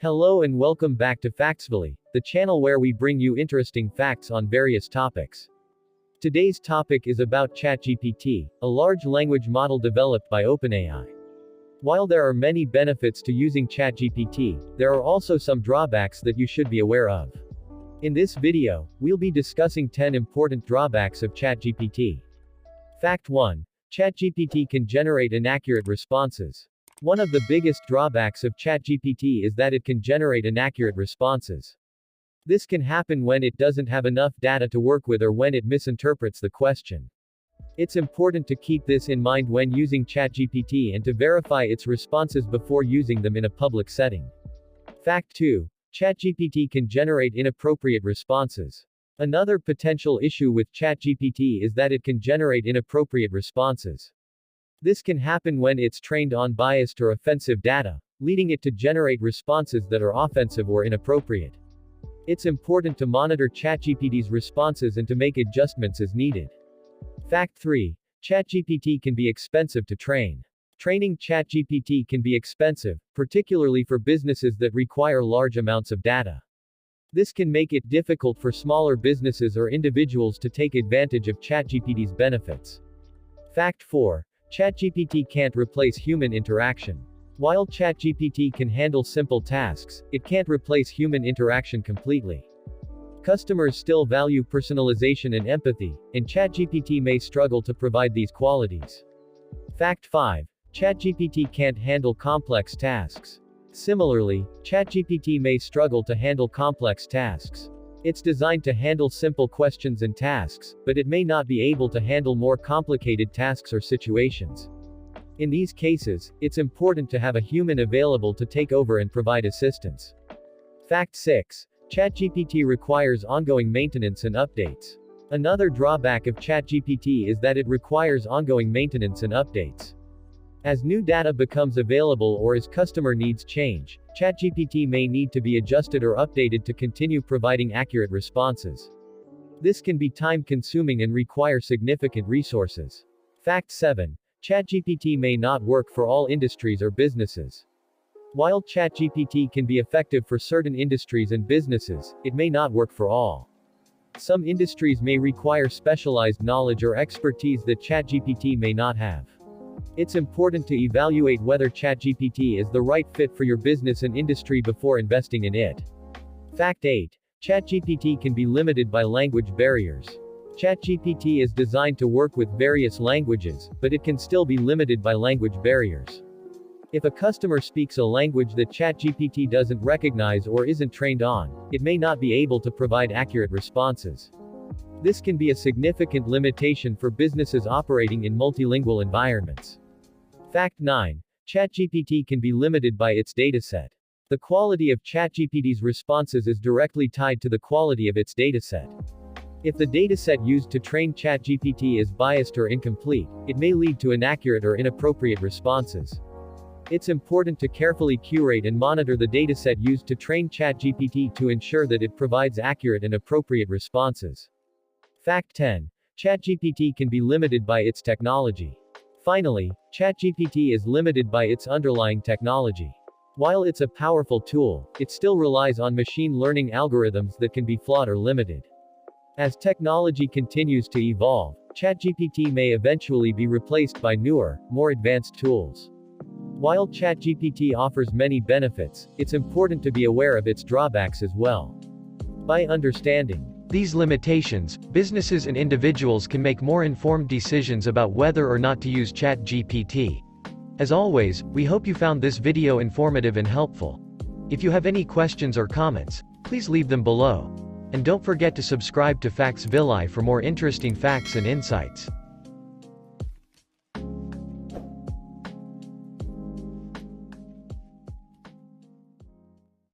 Hello and welcome back to FactsVilli, the channel where we bring you interesting facts on various topics. Today's topic is about ChatGPT, a large language model developed by OpenAI. While there are many benefits to using ChatGPT, there are also some drawbacks that you should be aware of. In this video, we'll be discussing 10 important drawbacks of ChatGPT. Fact 1. ChatGPT can generate inaccurate responses. One of the biggest drawbacks of ChatGPT is that it can generate inaccurate responses. This can happen when it doesn't have enough data to work with or when it misinterprets the question. It's important to keep this in mind when using ChatGPT and to verify its responses before using them in a public setting. Fact 2. ChatGPT can generate inappropriate responses. Another potential issue with ChatGPT is that it can generate inappropriate responses. This can happen when it's trained on biased or offensive data, leading it to generate responses that are offensive or inappropriate. It's important to monitor ChatGPT's responses and to make adjustments as needed. Fact 3. ChatGPT can be expensive to train. Training ChatGPT can be expensive, particularly for businesses that require large amounts of data. This can make it difficult for smaller businesses or individuals to take advantage of ChatGPT's benefits. Fact 4. ChatGPT can't replace human interaction. While ChatGPT can handle simple tasks, it can't replace human interaction completely. Customers still value personalization and empathy, and ChatGPT may struggle to provide these qualities. Fact 5. ChatGPT can't handle complex tasks. Similarly, ChatGPT may struggle to handle complex tasks. It's designed to handle simple questions and tasks, but it may not be able to handle more complicated tasks or situations. In these cases, it's important to have a human available to take over and provide assistance. Fact 6. ChatGPT requires ongoing maintenance and updates. Another drawback of ChatGPT is that it requires ongoing maintenance and updates. As new data becomes available or as customer needs change, ChatGPT may need to be adjusted or updated to continue providing accurate responses. This can be time-consuming and require significant resources. Fact 7. ChatGPT may not work for all industries or businesses. While ChatGPT can be effective for certain industries and businesses, it may not work for all. Some industries may require specialized knowledge or expertise that ChatGPT may not have. It's important to evaluate whether ChatGPT is the right fit for your business and industry before investing in it. Fact 8. ChatGPT can be limited by language barriers. ChatGPT is designed to work with various languages, but it can still be limited by language barriers. If a customer speaks a language that ChatGPT doesn't recognize or isn't trained on, it may not be able to provide accurate responses. This can be a significant limitation for businesses operating in multilingual environments. Fact 9. ChatGPT can be limited by its dataset. The quality of ChatGPT's responses is directly tied to the quality of its dataset. If the dataset used to train ChatGPT is biased or incomplete, it may lead to inaccurate or inappropriate responses. It's important to carefully curate and monitor the dataset used to train ChatGPT to ensure that it provides accurate and appropriate responses. Fact 10. ChatGPT can be limited by its technology. Finally, ChatGPT is limited by its underlying technology. While it's a powerful tool, it still relies on machine learning algorithms that can be flawed or limited. As technology continues to evolve, ChatGPT may eventually be replaced by newer, more advanced tools. While ChatGPT offers many benefits, it's important to be aware of its drawbacks as well. By understanding these limitations, businesses and individuals can make more informed decisions about whether or not to use ChatGPT. As always, we hope you found this video informative and helpful. If you have any questions or comments, please leave them below. And don't forget to subscribe to FactsVilli for more interesting facts and insights.